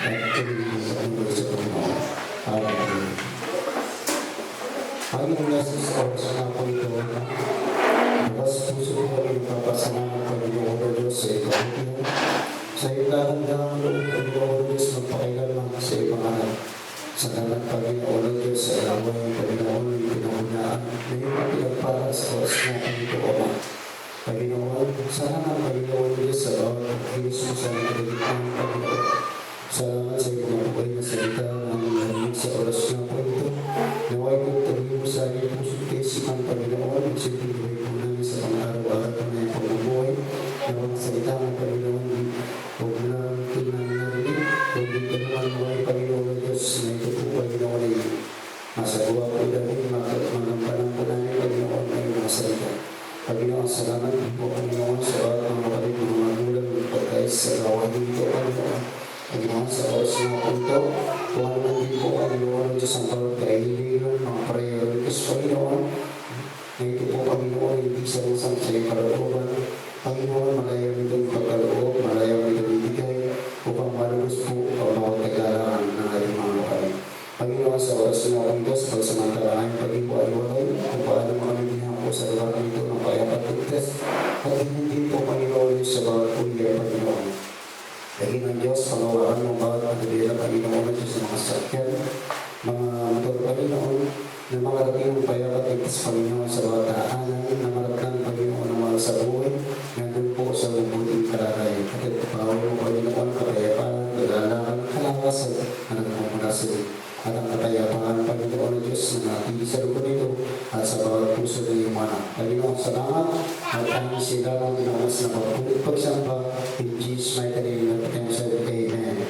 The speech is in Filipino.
at tuloy sa mundo sa Panginoon. Amen. Panginoon Jesus, sa mga po ito, bukas puso ko ang papasalamat Panginoon o Diyos sa ikaw. Sa iyo dahan-dahan loob Panginoon o Diyos magpakailanman sa iyo mga anak. Sa kanan Panginoon o Diyos sa ilaway ng Panginoon ng pinahunaan na iyong pinagpara sa oras natin ito, Ama. Panginoon, salamat Panginoon o Diyos sa bawat pagkilos mo sa mga kaligtaan, Panginoon. Salamat sa iyong mga buhay na salita na narinig sa oras na po ito. Naway kong tabi mo sa iyong pusong tesikan, Panginoon, at siyempre buhay po namin sa pang-araw-araw na iyong pagbubuhay. Nawang salita ng Panginoon, huwag na namin narinig, huwag dito naman buhay, Panginoon o Diyos, na ito po, Panginoon, ay masagawa po namin, magampanan po namin, Panginoon, na iyong mga salita. Panginoon, salamat po, Panginoon, sa bawat mga kapatid, mga magulang, ng pagkais sa gawa dito, Panginoon. Panginoon, sa oras na po ito, kung ano man din po, Panginoon, Diyos ang bawat kailigan, mga priorities, Panginoon, na ito po, Panginoon, hindi sa isang sa iyong kalooban. Panginoon, malayaw nito yung pagkaloob, malayaw nito ibigay, upang malubos po ang mga kagalangan ng ating mga kapatid. Panginoon, sa oras na po ito, sa pagsamantalahan, paging po aliwalay, kung paano mga nabigyan po sa lugar nito ng kayapat tigtas, at hindi po, Panginoon, sa bawat pulihan, Panginoon. Lagi ng Diyos, pangawaan ng bawat pagbilang, Panginoon, at Diyos ng mga sakyan, mga motor, Panginoon, na mga lagi ng kayapat tigtas, Panginoon, sa bawat daanan, na maratang, Panginoon, ng mga sa buhay, nandun po sa mabuting kalagay. At ito, Panginoon, Panginoon, kapayapaan, kagalangan, kalakasan, na nagmamulasin. At ang kapayapaan, Panginoon, Diyos, na natin sa lugar nito, at sa bawat puso ng iyong anak. Panginoon, salamat, at ang sila ng ginawas na pagpulit pagsamba, in Jesus' mighty name, at ang sabi, Amen.